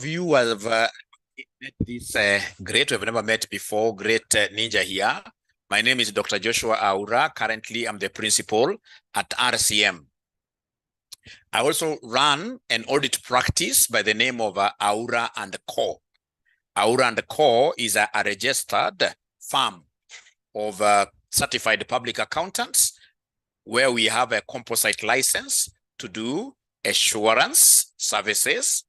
You have met this great, we've never met before, great ninja here. My name is Dr. Joshua Aura. Currently, I'm the principal at RCM. I also run an audit practice by the name of Aura and Co. Aura and Co is a registered firm of certified public accountants where we have a composite license to do assurance services.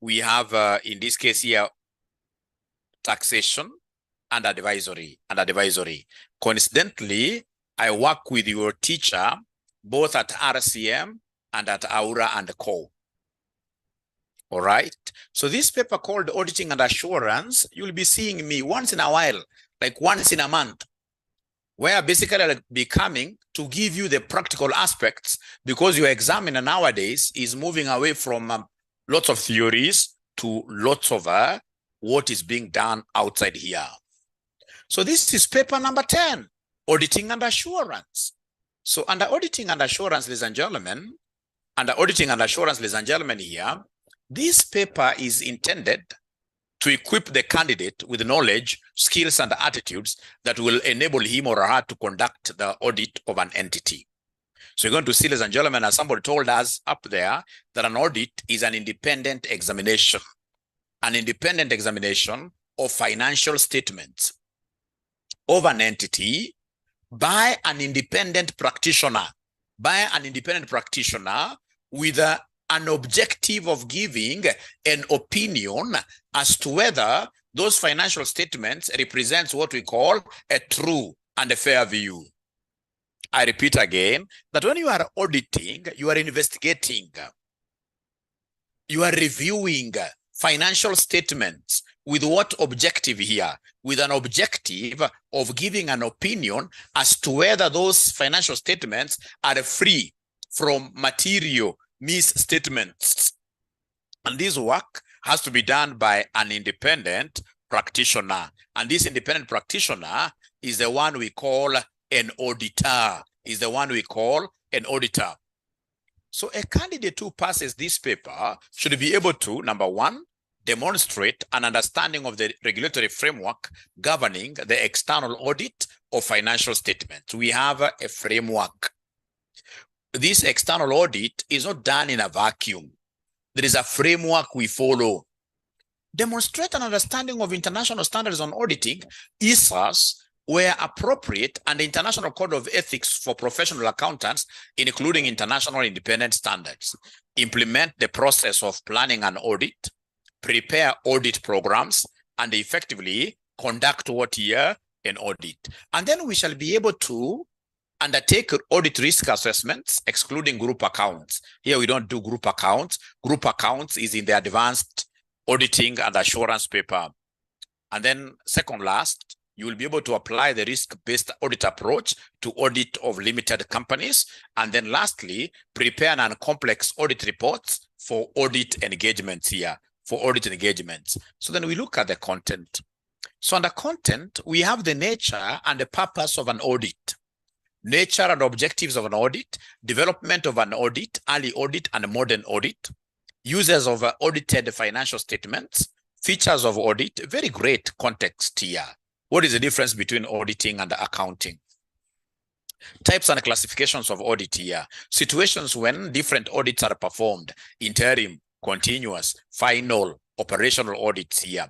We have, in this case here, taxation and advisory. Coincidentally, I work with your teacher both at RCM and at Aura and Co. All right. So this paper called Auditing and Assurance, you'll be seeing me once in a while, like once in a month, where basically I'll be coming to give you the practical aspects, because your examiner nowadays is moving away from lots of theories to lots of what is being done outside here. So this is paper number 10, Auditing and Assurance. So under Auditing and Assurance, ladies and gentlemen, here, this paper is intended to equip the candidate with knowledge, skills, and attitudes that will enable him or her to conduct the audit of an entity. So you're going to see, ladies and gentlemen, as somebody told us up there, that an audit is an independent examination of financial statements of an entity by an independent practitioner, with an objective of giving an opinion as to whether those financial statements represents what we call a true and a fair view. I repeat again, that when you are auditing, you are investigating, you are reviewing financial statements with what objective here? With an objective of giving an opinion as to whether those financial statements are free from material misstatements. And this work has to be done by an independent practitioner. And this independent practitioner is the one we call an auditor, So a candidate who passes this paper should be able to, number one, demonstrate an understanding of the regulatory framework governing the external audit of financial statements. We have a framework. This external audit is not done in a vacuum. There is a framework we follow. Demonstrate an understanding of international standards on auditing, ISAs, where appropriate, and the International Code of Ethics for Professional Accountants, including international independent standards. Implement the process of planning an audit, prepare audit programs, and effectively conduct what year an audit. And then we shall be able to undertake audit risk assessments, excluding group accounts. Here we don't do group accounts. Group accounts is in the advanced auditing and assurance paper. And then second last, you will be able to apply the risk-based audit approach to audit of limited companies. And then lastly, prepare non-complex audit reports for audit engagements here, So then we look at the content. So under content, we have the nature and the purpose of an audit. Nature and objectives of an audit, development of an audit, early audit and modern audit, uses of audited financial statements, features of audit, very great context here. What is the difference between auditing and accounting? Types and classifications of audit here. Situations when different audits are performed, interim, continuous, final, operational audits here.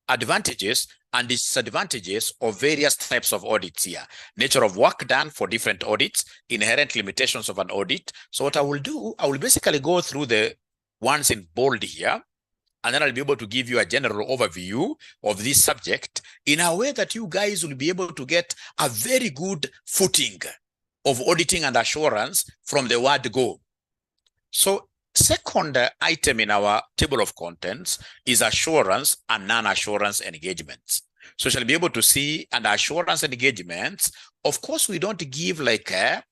Advantages and disadvantages of various types of audits here. Nature of work done for different audits, inherent limitations of an audit. So what I will do, I will basically go through the ones in bold here, and then I'll be able to give you a general overview of this subject in a way that you guys will be able to get a very good footing of auditing and assurance from the word go. So second item in our table of contents is assurance and non-assurance engagements. So you shall be able to see under assurance engagements, of course, we don't give like an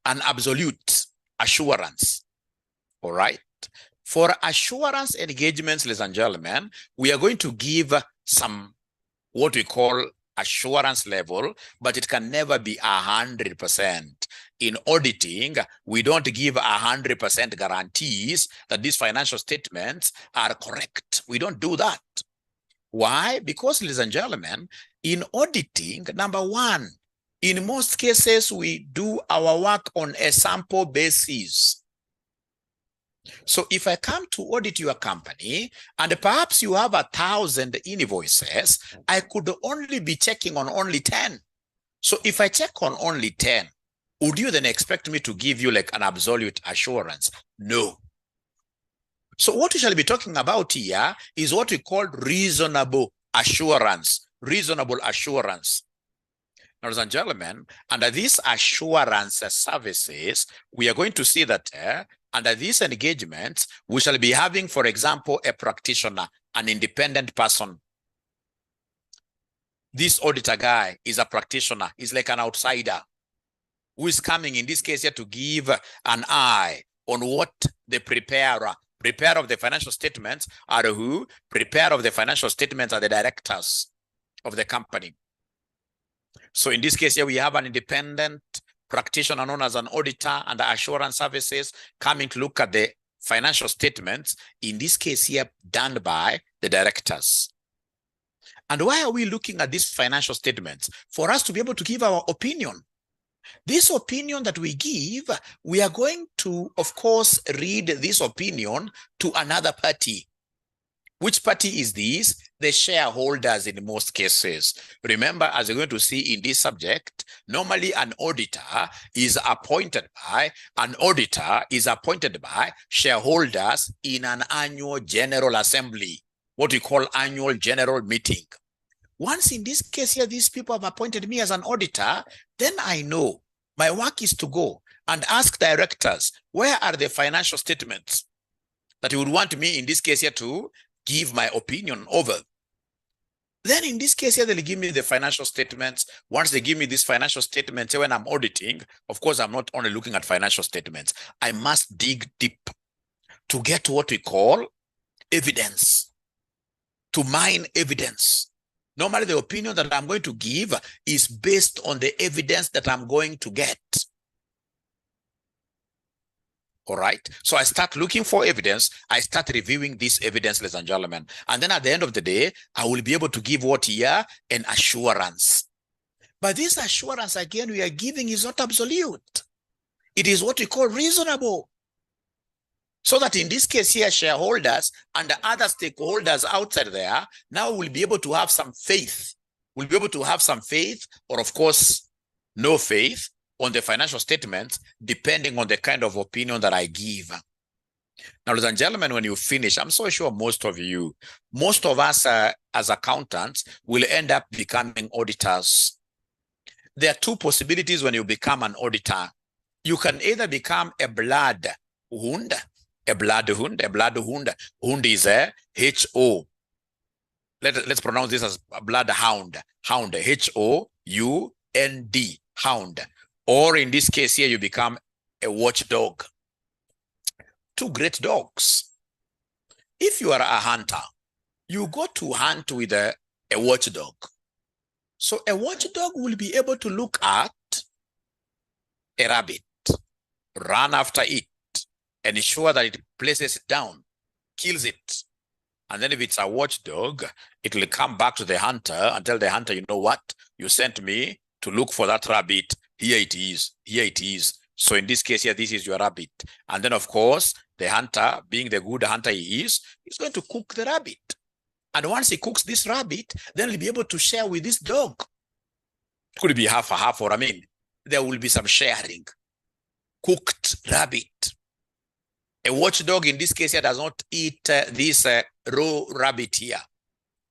absolute assurance, all right? For assurance engagements, ladies and gentlemen, we are going to give some what we call assurance level, but it can never be 100%. In auditing, we don't give 100% guarantees that these financial statements are correct. We don't do that. Why? Because, ladies and gentlemen, in auditing, number one, in most cases, we do our work on a sample basis. So if I come to audit your company and perhaps you have 1,000 invoices, I could only be checking on only 10. So if I check on only 10, would you then expect me to give you like an absolute assurance? No. So what we shall be talking about here is what we call reasonable assurance. Reasonable assurance. Now, ladies and gentlemen, under these assurance services, we are going to see that under these engagements, we shall be having, for example, a practitioner, an independent person. This auditor guy is a practitioner. He's like an outsider who is coming, in this case here, to give an eye on what the preparer of the financial statements are who? Preparer of the financial statements are the directors of the company. So in this case here, we have an independent practitioner known as an auditor and assurance services coming to look at the financial statements, in this case here, done by the directors. And why are we looking at these financial statements? For us to be able to give our opinion. This opinion that we give, we are going to, of course, read this opinion to another party. Which party is this? The shareholders in most cases. Remember, as you're going to see in this subject, normally an auditor is appointed by shareholders in an annual general assembly, what we call annual general meeting. Once in this case here, these people have appointed me as an auditor, then I know my work is to go and ask directors, where are the financial statements that you would want me in this case here to give my opinion over? Then in this case here, they'll give me the financial statements. Once they give me these financial statements, when I'm auditing, of course, I'm not only looking at financial statements. I must dig deep to get what we call evidence, to mine evidence. Normally, the opinion that I'm going to give is based on the evidence that I'm going to get. All right. So I start looking for evidence. I start reviewing this evidence, ladies and gentlemen. And then at the end of the day, I will be able to give what here? An assurance. But this assurance, again, we are giving is not absolute. It is what we call reasonable. So that in this case here, shareholders and the other stakeholders outside there now will be able to have some faith. We'll be able to have some faith, or of course, no faith on the financial statements, depending on the kind of opinion that I give. Now, ladies and gentlemen, when you finish, I'm so sure most of us as accountants will end up becoming auditors. There are two possibilities when you become an auditor. You can either become a blood hound. Hound is a H-O. Let's pronounce this as a blood hound. Hound, H-O-U-N-D, hound. Or in this case here, you become a watchdog. Two great dogs. If you are a hunter, you go to hunt with a watchdog. So a watchdog will be able to look at a rabbit, run after it, and ensure that it places it down, kills it. And then if it's a watchdog, it will come back to the hunter and tell the hunter, you know what? You sent me to look for that rabbit. Here it is. Here it is. So in this case here, this is your rabbit. And then, of course, the hunter, being the good hunter he is going to cook the rabbit. And once he cooks this rabbit, then he'll be able to share with this dog. It could be half a half, or there will be some sharing. Cooked rabbit. A watchdog in this case here does not eat this raw rabbit here.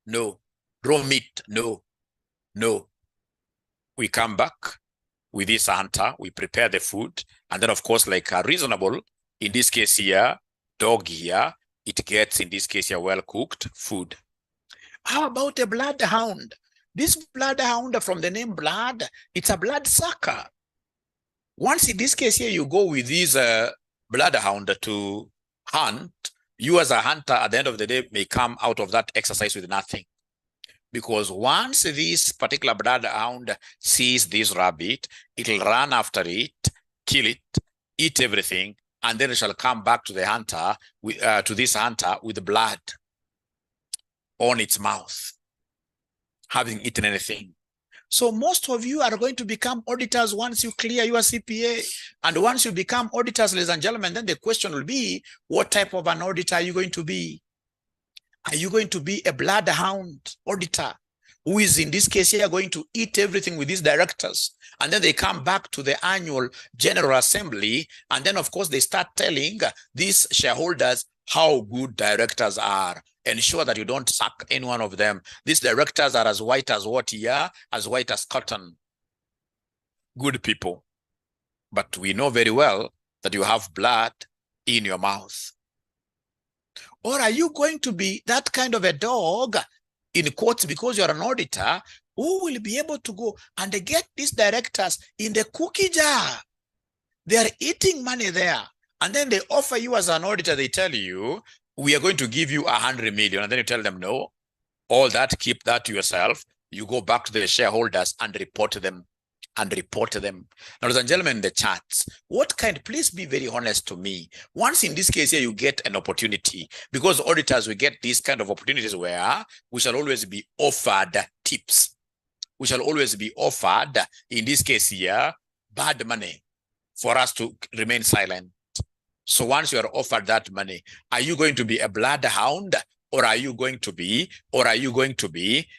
No. Raw meat. No. No. We come back with this hunter, we prepare the food, and then of course, like a reasonable, in this case here, dog here, it gets, in this case here, well-cooked food. How about a bloodhound? This bloodhound, from the name blood, it's a blood sucker. Once in this case here, you go with this bloodhound to hunt, you as a hunter, at the end of the day, may come out of that exercise with nothing. Because once this particular bloodhound sees this rabbit, it will run after it, kill it, eat everything, and then it shall come back to the hunter, to this hunter with blood on its mouth, having eaten anything. So most of you are going to become auditors once you clear your CPA. And once you become auditors, ladies and gentlemen, then the question will be, what type of an auditor are you going to be? Are you going to be a bloodhound auditor who is, in this case here, going to eat everything with these directors? And then they come back to the annual general assembly. And then, of course, they start telling these shareholders how good directors are. Ensure that you don't sack any one of them. These directors are as white as what here, as white as cotton. Good people. But we know very well that you have blood in your mouth. Or are you going to be that kind of a dog, in quotes, because you're an auditor, who will be able to go and get these directors in the cookie jar? They are eating money there. And then they offer you as an auditor, they tell you, we are going to give you 100 million. And then you tell them, no, all that, keep that to yourself. You go back to the shareholders and report them. Now, ladies and gentlemen, in the charts, what kind, please be very honest to me. Once in this case here, you get an opportunity, because auditors, we get these kind of opportunities where we shall always be offered tips. We shall always be offered, in this case here, bad money for us to remain silent. So once you are offered that money, are you going to be a bloodhound? Or are you going to be,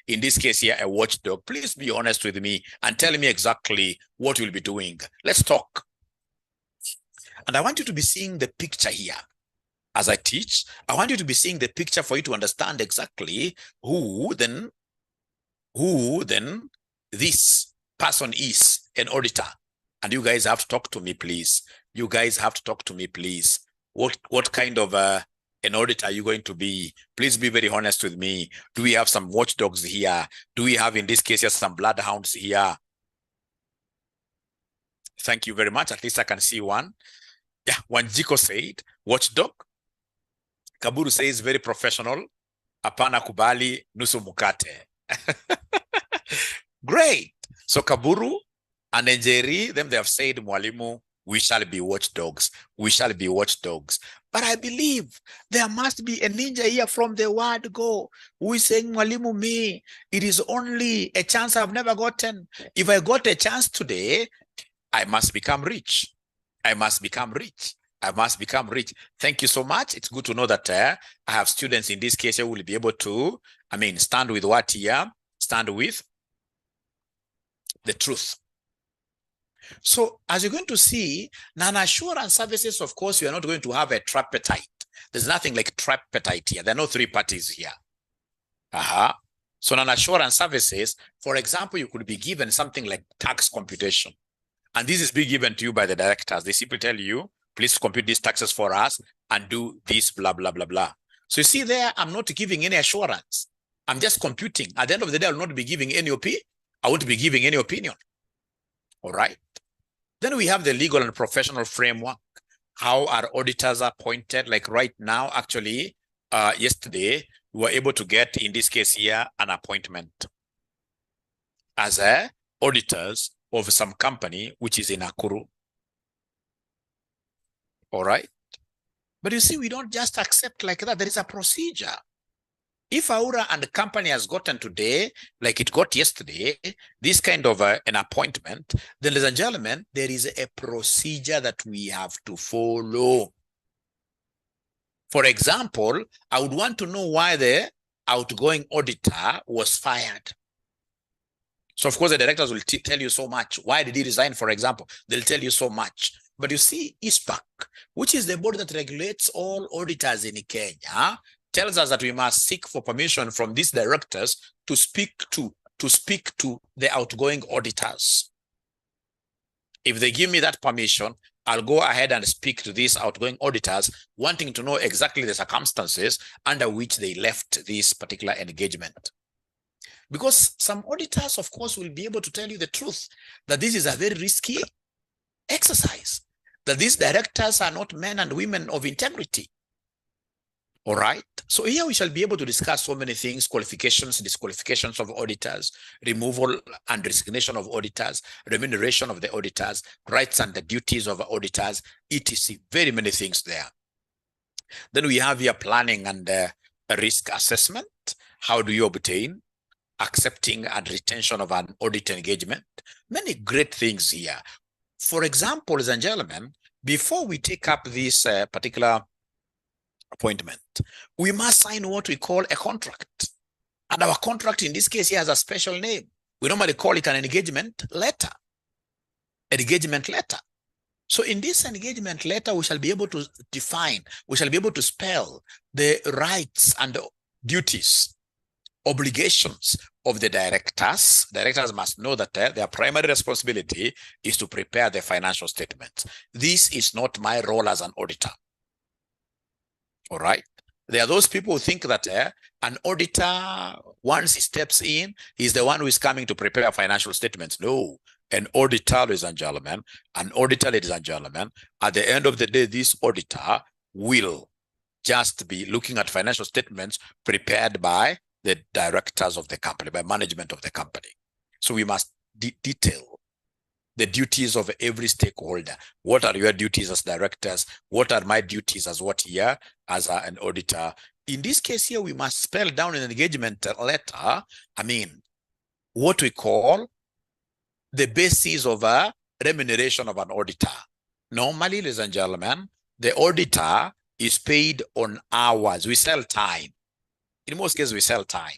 in this case here, a watchdog? Please be honest with me and tell me exactly what you'll be doing. Let's talk. And I want you to be seeing the picture here. As I teach, I want you to be seeing the picture for you to understand exactly who then this person is, an auditor. And you guys have to talk to me, please. You guys have to talk to me, please. What kind of an auditor are you going to be? Please be very honest with me. Do we have some watchdogs here? Do we have, in this case, some bloodhounds here? Thank you very much. At least I can see one. Yeah, Wanjiko said, watchdog. Kaburu says, very professional. Apana kubali, nusu mukate. Great. So Kaburu and Njeri, them, they have said, Mwalimu, we shall be watchdogs. We shall be watchdogs. But I believe there must be a ninja here from the word go, who is saying, Mwalimu, me, it is only a chance I've never gotten. If I got a chance today, I must become rich. I must become rich. I must become rich. Thank you so much. It's good to know that I have students in this case who will be able to, stand with what here? Stand with the truth. So as you're going to see, non-assurance services, of course, you are not going to have a tripartite. There's nothing like tripartite here. There are no three parties here. So non-assurance services, for example, you could be given something like tax computation. And this is being given to you by the directors. They simply tell you, please compute these taxes for us and do this, blah, blah, blah, blah. So you see there, I'm not giving any assurance. I'm just computing. At the end of the day, I will not be giving any opinion. I won't be giving any opinion. All right. Then we have the legal and professional framework. How our auditors are appointed. Like right now, actually, yesterday, we were able to get, in this case here, an appointment as auditors of some company, which is in Nakuru. All right. But you see, we don't just accept like that. There is a procedure. If Aura and the company has gotten today, like it got yesterday, this kind of an appointment, then, ladies and gentlemen, there is a procedure that we have to follow. For example, I would want to know why the outgoing auditor was fired. So, of course, the directors will tell you so much. Why did he resign, for example? They'll tell you so much. But you see, ISPAC, which is the body that regulates all auditors in Kenya, tells us that we must seek for permission from these directors to speak to the outgoing auditors. If they give me that permission, I'll go ahead and speak to these outgoing auditors, wanting to know exactly the circumstances under which they left this particular engagement. Because some auditors, of course, will be able to tell you the truth, that this is a very risky exercise, that these directors are not men and women of integrity. All right. So here we shall be able to discuss so many things: qualifications, disqualifications of auditors, removal and resignation of auditors, remuneration of the auditors, rights and the duties of auditors, etc. Very many things there. Then we have here planning and risk assessment. How do you obtain accepting and retention of an audit engagement? Many great things here. For example, ladies and gentlemen, before we take up this particular appointment, we must sign what we call a contract. And our contract in this case here has a special name. We normally call it an engagement letter. An engagement letter. So in this engagement letter, we shall be able to define, we shall be able to spell the rights and duties, obligations of the directors. Directors must know that their primary responsibility is to prepare the financial statements. This is not my role as an auditor. All right. There are those people who think that an auditor, once he steps in, he's the one who is coming to prepare financial statements. No, an auditor, ladies and gentlemen, at the end of the day, this auditor will just be looking at financial statements prepared by the directors of the company, by management of the company. So we must detail the duties of every stakeholder. What are your duties as directors? What are my duties as what here as an auditor? In this case here, we must spell down in an engagement letter, what we call the basis of a remuneration of an auditor. Normally, ladies and gentlemen, the auditor is paid on hours. We sell time. In most cases, we sell time.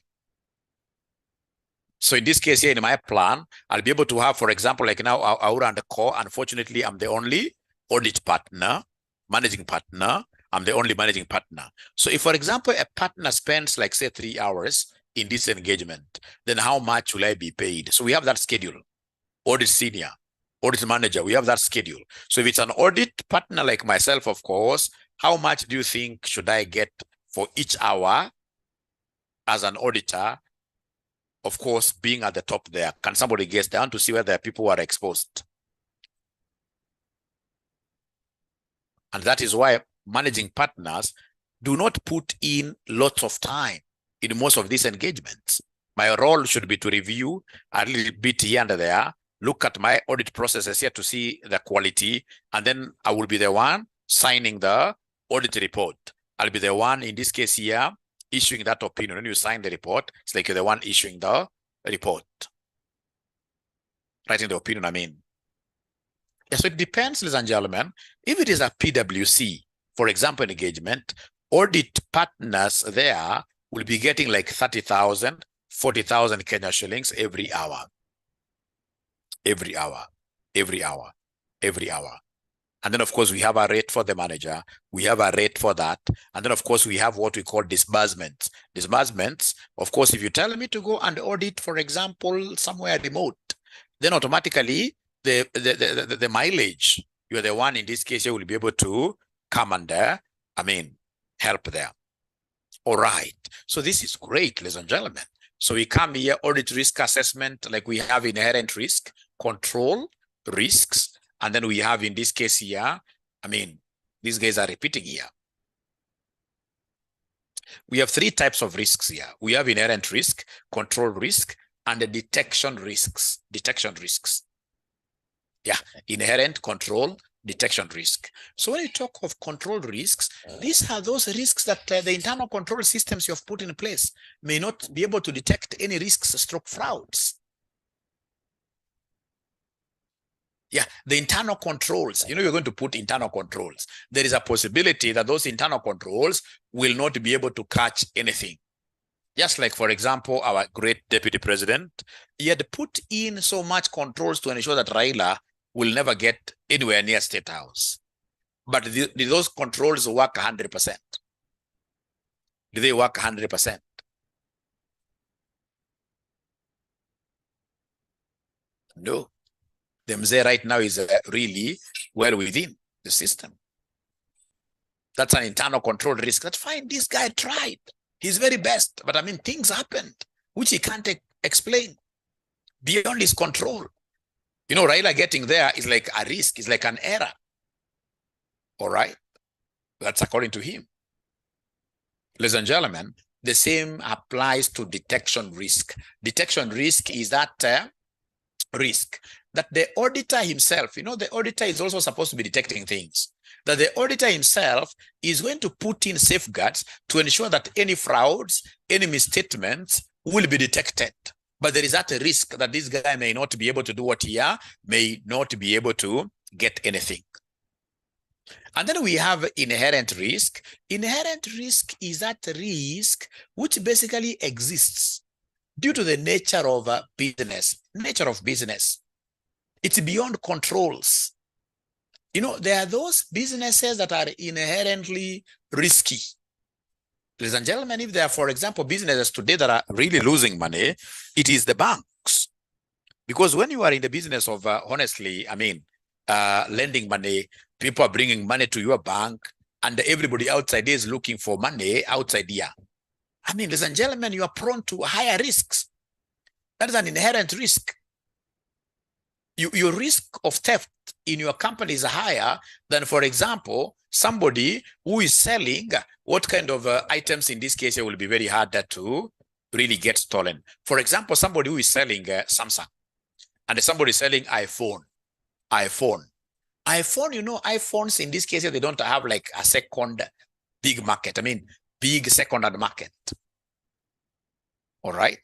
So in this case here, in my plan, I'll be able to have, for example, like now, 𝗓𝗏 and 𝗏, unfortunately, I'm the only audit partner, managing partner. I'm the only managing partner. So if, for example, a partner spends like, say, 3 hours in this engagement, then how much will I be paid? So we have that schedule. Audit senior, audit manager, we have that schedule. So if it's an audit partner like myself, of course, how much do you think should I get for each hour as an auditor? Of course, being at the top there, can somebody guess down to see whether people are exposed? And that is why managing partners do not put in lots of time in most of these engagements. My role should be to review a little bit here and there, look at my audit processes here to see the quality, and then I will be the one signing the audit report. I'll be the one, in this case here, issuing that opinion. When you sign the report, it's like you're the one issuing the report. Writing the opinion, Yeah, so it depends, ladies and gentlemen. If it is a PwC, for example, engagement, audit partners there will be getting like 30,000, 40,000 Kenya shillings every hour. Every hour. And then, of course, we have a rate for the manager. We have a rate for that. And then, of course, we have what we call disbursements. Disbursements, of course, if you tell me to go and audit, for example, somewhere remote, then automatically the mileage, you're the one in this case, you will be able to come and help there. All right. So this is great, ladies and gentlemen. So we come here, audit risk assessment, like we have inherent risk, control risks. And then we have in this case here, these guys are repeating here. We have 3 types of risks here. We have inherent risk, control risk, and the detection risks. Yeah, inherent, control, detection risk. So when you talk of control risks, these are those risks that the internal control systems you have put in place may not be able to detect any risks stroke frauds. Yeah, the internal controls, you're going to put internal controls. There is a possibility that those internal controls will not be able to catch anything. Just like, for example, our great deputy president, he had put in so much controls to ensure that Raila will never get anywhere near State House. But did those controls work 100%? Did they work 100%? No. The Mzee right now is really well within the system. That's an internal control risk. That's fine. This guy tried his very best, but things happened which he can't explain beyond his control. Raila getting there is like a risk, is like an error. All right. That's according to him. Ladies and gentlemen, the same applies to detection risk. Detection risk is that risk that the auditor himself, the auditor is also supposed to be detecting things, that the auditor himself is going to put in safeguards to ensure that any frauds, any misstatements will be detected. But there is that risk that this guy may not be able to do what he may not be able to get anything. And then we have inherent risk. Inherent risk is that risk which basically exists due to the nature of business. It's beyond controls. There are those businesses that are inherently risky. Ladies and gentlemen, if there are, for example, businesses today that are really losing money, it is the banks. Because when you are in the business of, lending money, people are bringing money to your bank, and everybody outside is looking for money outside here. Ladies and gentlemen, you are prone to higher risks. That is an inherent risk. Your risk of theft in your company is higher than, for example, somebody who is selling what kind of items. In this case, it will be very hard to really get stolen. For example, somebody who is selling Samsung, and somebody selling iPhone. iPhones in this case, they don't have like a second big market. Big second-hand market. All right.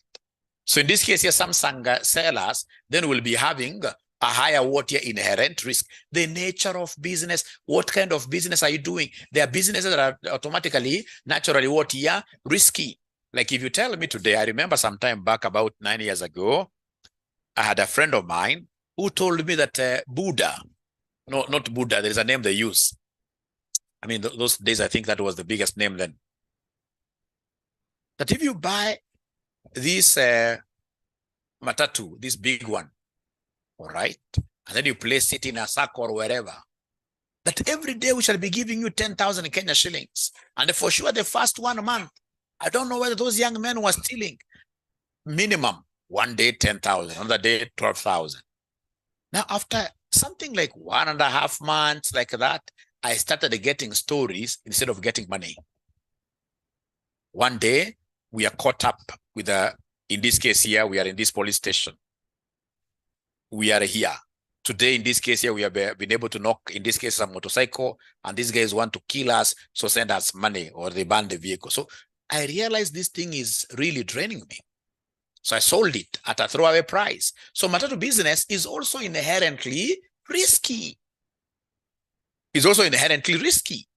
So in this case, here, Samsung sellers then will be having a higher inherent risk. The nature of business, what kind of business are you doing? There are businesses that are automatically, naturally, risky. Like if you tell me today, I remember some time back, about 9 years ago, I had a friend of mine who told me that Buddha, no, not Buddha, there is a name they use. Those days, I think that was the biggest name then. That if you buy this matatu, this big one, all right, and then you place it in a sack or wherever, that every day we shall be giving you 10,000 Kenya shillings. And for sure, the first 1 month, I don't know whether those young men were stealing. Minimum, one day 10,000, another day 12,000. Now, after something like 1.5 months like that, I started getting stories instead of getting money. One day, we are caught up with in this case here, we are in this police station. We are here. Today, in this case here, we have been able to knock, in this case, a motorcycle, and these guys want to kill us, so send us money, or they ban the vehicle. So I realized this thing is really draining me. So I sold it at a throwaway price. So matatu business is also inherently risky. It's also inherently risky.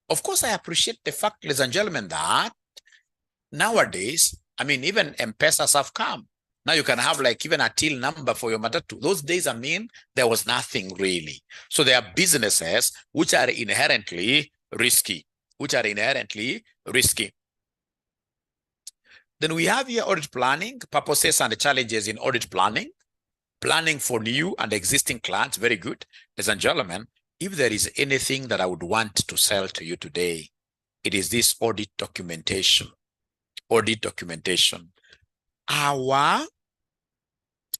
Of course, I appreciate the fact, ladies and gentlemen, that nowadays, even M-Pesas have come. Now you can have like even a till number for your matatu. Those days, there was nothing really. So there are businesses which are inherently risky, Then we have here audit planning, purposes and challenges in audit planning. Planning for new and existing clients, very good. Ladies and gentlemen, if there is anything that I would want to sell to you today, it is this audit documentation. Audit documentation. Our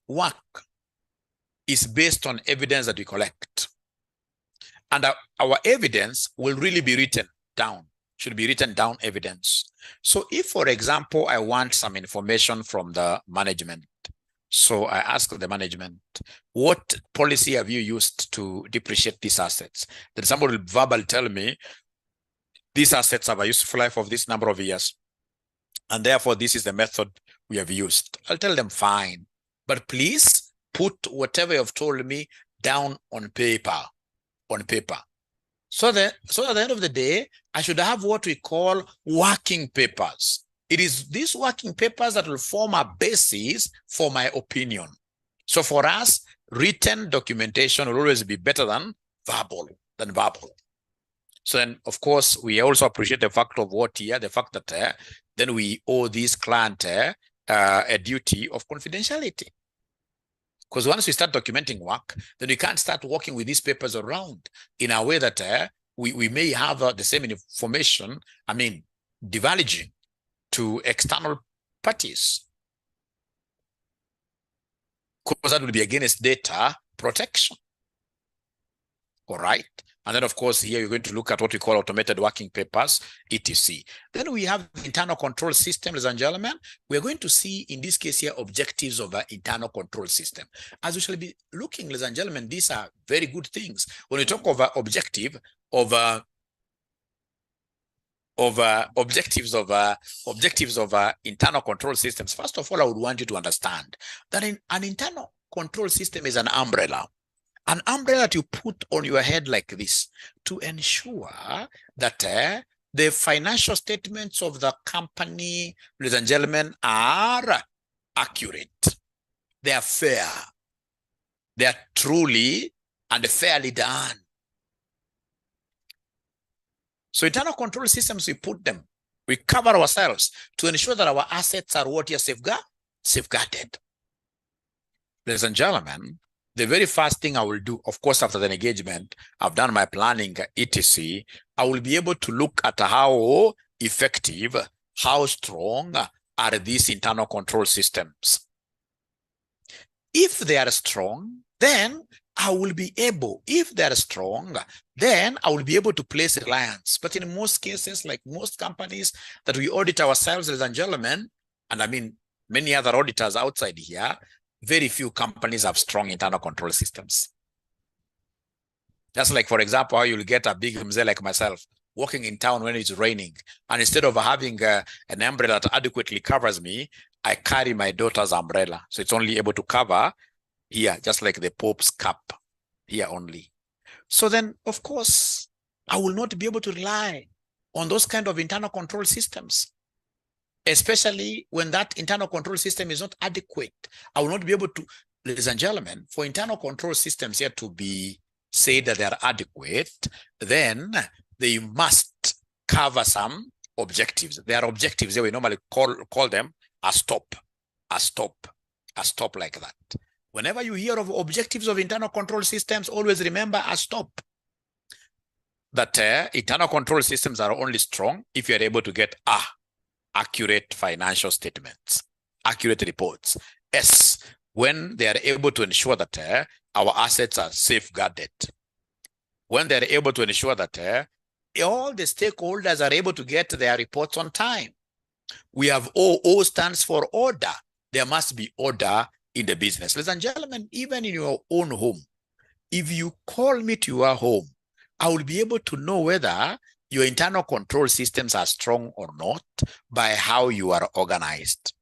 work is based on evidence that we collect. And our evidence will really be written down, should be written down evidence. So if, for example, I want some information from the management, so I ask the management, what policy have you used to depreciate these assets? Then somebody will verbally tell me, these assets have a useful life of this number of years, and therefore this is the method we have used. I'll tell them, fine, but please put whatever you've told me down on paper. So at the end of the day, I should have what we call working papers. It is these working papers that will form a basis for my opinion. So for us, written documentation will always be better than verbal. So then, of course, we also appreciate the fact of the fact that then we owe this client a duty of confidentiality. Because once we start documenting work, then we can't start working with these papers around in a way that we may have the same information, diverging to external parties. Because that will be against data protection. All right. And then, of course, here you're going to look at what we call automated working papers, etc. Then we have the internal control system, ladies and gentlemen. We're going to see, in this case here, objectives of an internal control system. As we shall be looking, ladies and gentlemen, these are very good things. When we talk of objectives of internal control systems, first of all, I would want you to understand that an internal control system is an umbrella. An umbrella that you put on your head like this to ensure that the financial statements of the company, ladies and gentlemen, are accurate. They are fair. They are truly and fairly done. So internal control systems, we put them, we cover ourselves to ensure that our assets are what is safeguarded. Ladies and gentlemen, the very first thing I will do, of course, after the engagement, I've done my planning, etc. I will be able to look at how effective, how strong are these internal control systems. If they are strong, then I will be able, if they are strong, then I will be able to place reliance. But in most cases, like most companies that we audit ourselves, ladies and gentlemen, and I mean many other auditors outside here, very few companies have strong internal control systems. Just like, for example, how you'll get a big mzee like myself walking in town when it's raining, and instead of having an umbrella that adequately covers me, I carry my daughter's umbrella. So it's only able to cover here, just like the Pope's cap here only. So then, of course, I will not be able to rely on those kind of internal control systems, especially when that internal control system is not adequate. I will not be able to, ladies and gentlemen, for internal control systems here to be said that they are adequate, then they must cover some objectives. There are objectives that we normally call them a stop like that. Whenever you hear of objectives of internal control systems, always remember a stop. That internal control systems are only strong if you are able to get accurate financial statements, accurate reports. S, when they are able to ensure that our assets are safeguarded. When they are able to ensure that all the stakeholders are able to get their reports on time. We have O stands for order. There must be order in the business. Ladies and gentlemen, even in your own home, if you call me to your home, I will be able to know whether your internal control systems are strong or not by how you are organized.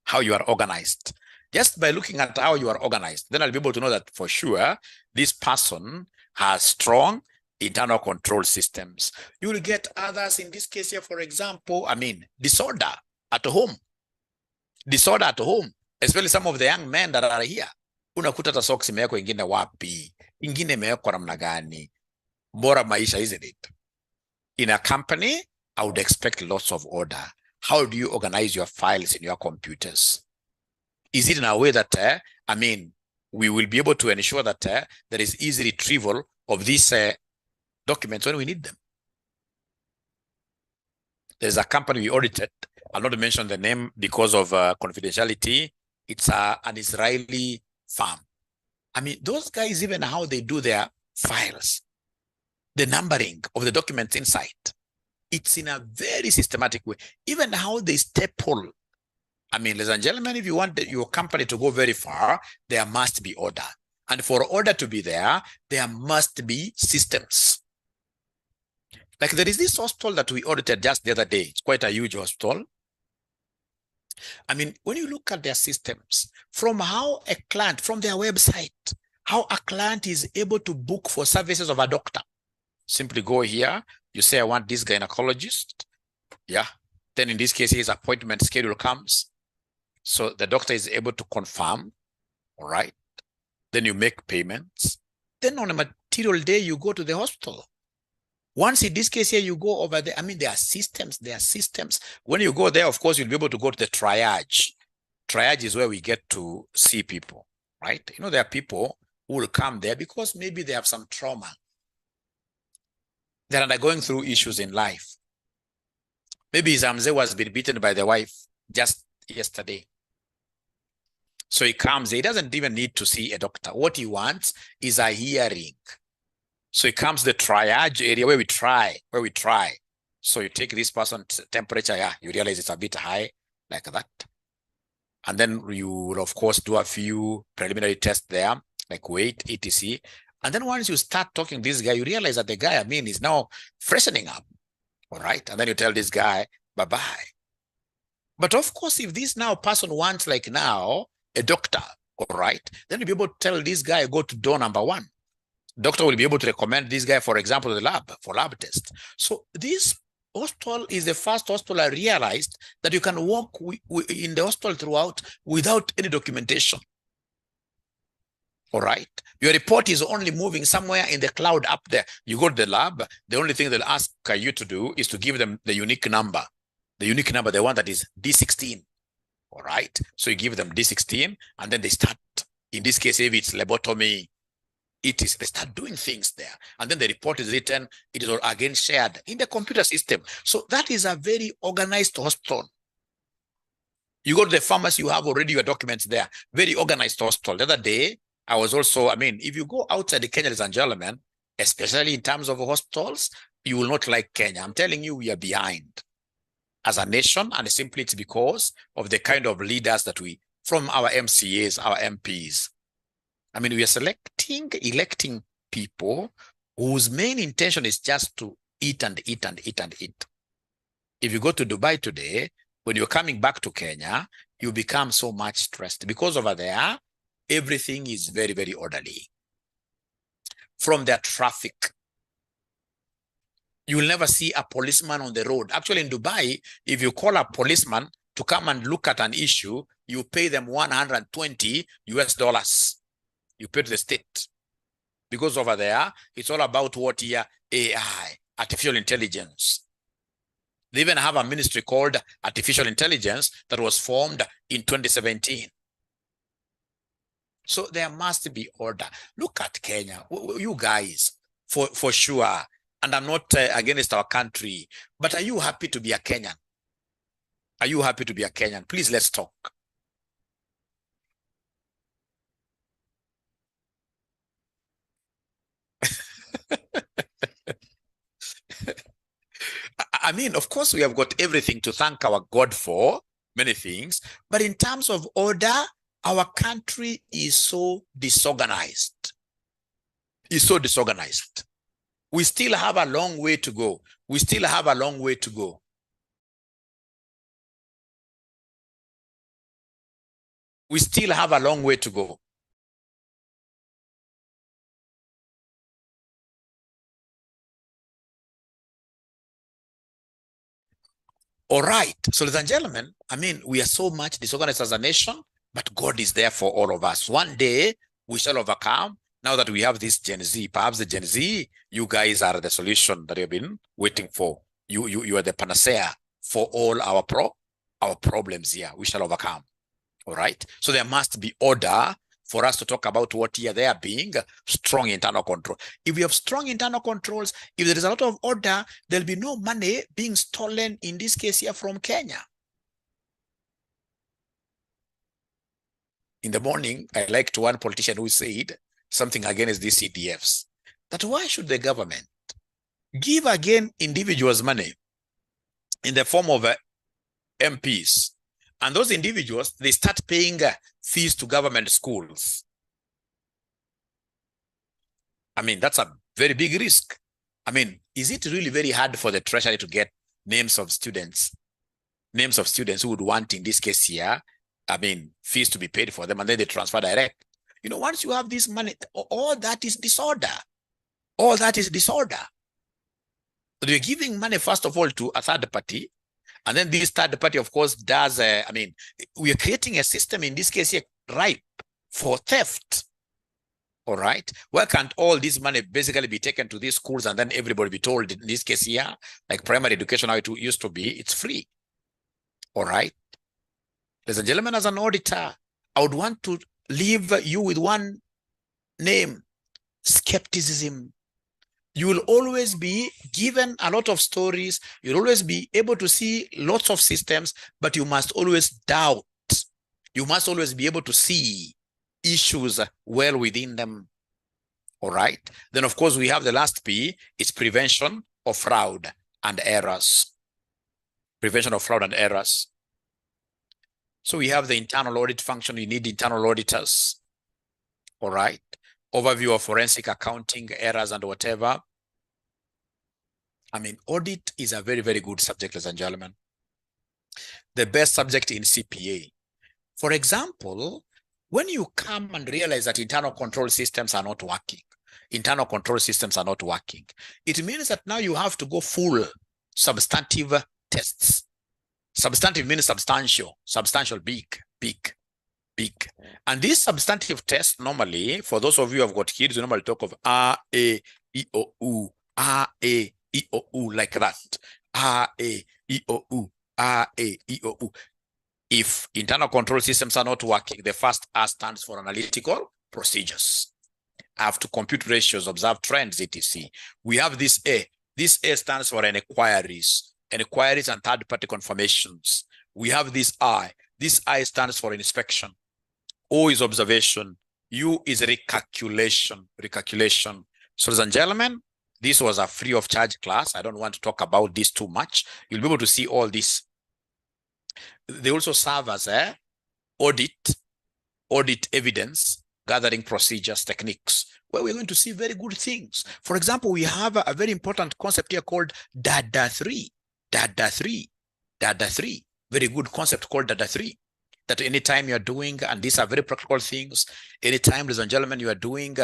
How you are organized. Just by looking at how you are organized, then I'll be able to know that for sure this person has strong internal control systems. You will get others in this case here, for example, disorder at home. Disorder at home, especially some of the young men that are here. Unakuta hata socks imewekwa ingine wapi, ingine imewekwa namna gani. Bora maisha, isn't it? In a company, I would expect lots of order. How do you organize your files in your computers? Is it in a way that, we will be able to ensure that there is easy retrieval of these documents when we need them? There's a company we audited. I'll not mention the name because of confidentiality. It's an Israeli firm. Those guys, even how they do their files, the numbering of the documents inside, it's in a very systematic way. Even how they staple. Ladies and gentlemen, if you want your company to go very far, there must be order. And for order to be there must be systems. Like there is this hospital that we audited just the other day. It's quite a huge hospital. When you look at their systems, from how a client, from their website, how a client is able to book for services of a doctor. Simply go here, you say, I want this gynecologist. Yeah. Then in this case, his appointment schedule comes. So the doctor is able to confirm. All right. Then you make payments. Then on a material day, you go to the hospital. Once in this case here, you go over there. There are systems. When you go there, of course, you'll be able to go to the triage. Triage is where we get to see people, right? There are people who will come there because maybe they have some trauma. They're undergoing through issues in life. Maybe his mzee was been beaten by the wife just yesterday. So he comes, he doesn't even need to see a doctor. What he wants is a hearing. So it comes the triage area where we try. So you take this person's temperature, yeah, you realize it's a bit high, like that. And then you will, of course, do a few preliminary tests there, like weight, etc. And then once you start talking to this guy, you realize that the guy, I mean, is now freshening up, all right? And then you tell this guy, bye-bye. But of course, if this now person wants, like now, a doctor, all right, then you'll be able to tell this guy, go to door number 1. Doctor will be able to recommend this guy, for example, to the lab, for lab test. So this hospital is the first hospital I realized that you can walk in the hospital throughout without any documentation. All right. Your report is only moving somewhere in the cloud up there. You go to the lab, the only thing they'll ask you to do is to give them the unique number. The unique number, the one that is D16. All right. So you give them D16 and then they start, in this case, if it's lobotomy, they start doing things there. And then the report is written, it is again shared in the computer system. So that is a very organized hospital. You go to the pharmacy, you have already your documents there. Very organized hospital. The other day, I was also, I mean, if you go outside the Kenya, ladies and gentlemen, especially in terms of hospitals, you will not like Kenya. I'm telling you, we are behind as a nation, and simply it's because of the kind of leaders that we, from our MCAs, our MPs. I mean, we are electing people whose main intention is just to eat and eat and eat and eat. If you go to Dubai today, when you're coming back to Kenya, you become so much stressed because over there, everything is very, very orderly. From their traffic, you will never see a policeman on the road. Actually, in Dubai, if you call a policeman to come and look at an issue, you pay them $120 US. You pay to the state. Because over there, it's all about what here? AI, artificial intelligence. They even have a ministry called Artificial Intelligence that was formed in 2017. So there must be order. Look at Kenya. You guys, for sure, and I'm not against our country, but are you happy to be a Kenyan? Are you happy to be a Kenyan? Please, let's talk. I mean, of course, we have got everything to thank our God for, many things, but in terms of order, our country is so disorganized. It's so disorganized. We still have a long way to go. We still have a long way to go. We still have a long way to go. All right. So, ladies and gentlemen, I mean, we are so much disorganized as a nation, but God is there for all of us. One day, we shall overcome. Now that we have this Gen Z, perhaps the Gen Z, you guys are the solution that you've been waiting for. You are the panacea for all our problems here. We shall overcome. All right. So there must be order for us to talk about what here there being strong internal control. If we have strong internal controls, if there is a lot of order, there'll be no money being stolen, in this case here, from Kenya. In the morning, I liked one politician who said something against these CDFs, that why should the government give again individuals money in the form of MPs, and those individuals, they start paying fees to government schools? I mean, that's a very big risk. I mean, is it really very hard for the treasury to get names of students who would want, in this case here, I mean, fees to be paid for them, and then they transfer direct? You know, once you have this money, all that is disorder. All that is disorder. So you're giving money, first of all, to a third party, and then this third party, of course, does, I mean, we are creating a system, in this case here, ripe for theft. All right. Why can't all this money basically be taken to these schools and then everybody be told, in this case here, like primary education, how it used to be, it's free? All right. Ladies and gentlemen, as an auditor, I would want to leave you with one name: skepticism. You will always be given a lot of stories. You'll always be able to see lots of systems, but you must always doubt. You must always be able to see issues well within them. All right. Then, of course, we have the last P, it's prevention of fraud and errors. Prevention of fraud and errors. So we have the internal audit function. You need internal auditors. All right. Overview of forensic accounting, errors and whatever. I mean, audit is a very, very good subject, ladies and gentlemen. The best subject in CPA. For example, when you come and realize that internal control systems are not working, it means that now you have to go full substantive tests. Substantive means substantial, big. And these substantive tests normally, for those of you who have got kids, you normally talk of A, E, O, U, A, E, O, U, like that. A, E, O, U, A, E, O, U. If internal control systems are not working, the first A stands for analytical procedures. I have to compute ratios, observe trends, etc. We have this A. This A stands for inquiries and third-party confirmations. We have this I. This I stands for inspection. O is observation. U is recalculation. So, ladies and gentlemen, this was a free of charge class. I don't want to talk about this too much. You'll be able to see all this. They also serve as a audit evidence, gathering procedures, techniques, where we're going to see very good things. For example, we have a very important concept here called Data 3. Very good concept called Data 3. That anytime you're doing, and these are very practical things, anytime, ladies and gentlemen, you are doing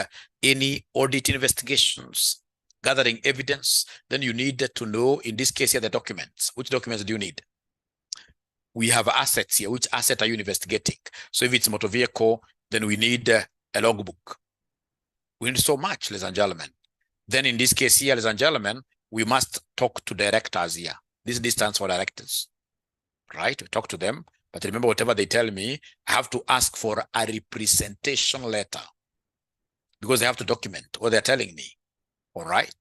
any audit investigations, gathering evidence, then you need to know, in this case here, the documents. Which documents do you need? We have assets here. Which asset are you investigating? So if it's motor vehicle, then we need a logbook. We need so much, ladies and gentlemen. Then in this case here, ladies and gentlemen, we must talk to directors here. This stands for directors, right? We talk to them. But remember, whatever they tell me, I have to ask for a representation letter because they have to document what they're telling me. All right.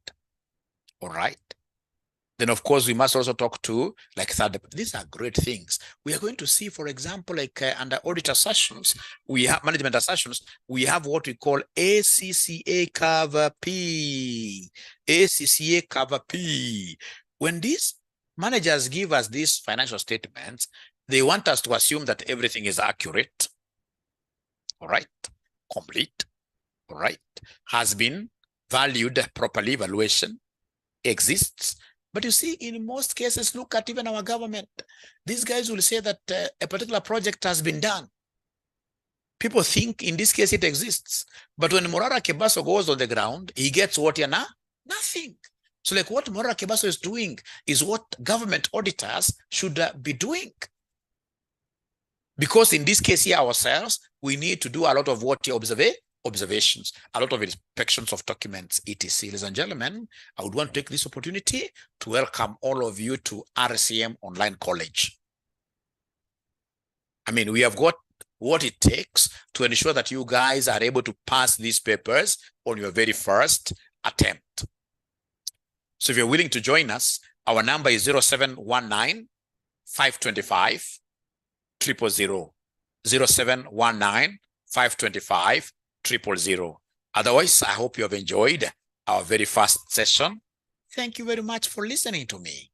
Then, of course, we must also talk to like third. These are great things. We are going to see, for example, like under audit assertions, we have management assertions. We have what we call 𝗖𝗢𝗟𝗟𝗃𝗚. When these managers give us these financial statements, they want us to assume that everything is accurate, all right, complete, all right, has been valued properly, valuation exists. But you see, in most cases, look at even our government. These guys will say that a particular project has been done. People think in this case it exists. But when 𝗦𝗵𝗹𝗹𝗺 goes on the ground, he gets what you know? Nothing. So like what 𝗦𝗵𝗹𝗹𝗺 is doing is what government auditors should be doing. Because in this case here ourselves, we need to do a lot of what you observations, a lot of inspections of documents, etc. Ladies and gentlemen, I would want to take this opportunity to welcome all of you to RCM Online College. I mean, we have got what it takes to ensure that you guys are able to pass these papers on your very first attempt. So if you're willing to join us, our number is 0719 525 000. 0719 525 000. Otherwise, I hope you have enjoyed our very first session. Thank you very much for listening to me.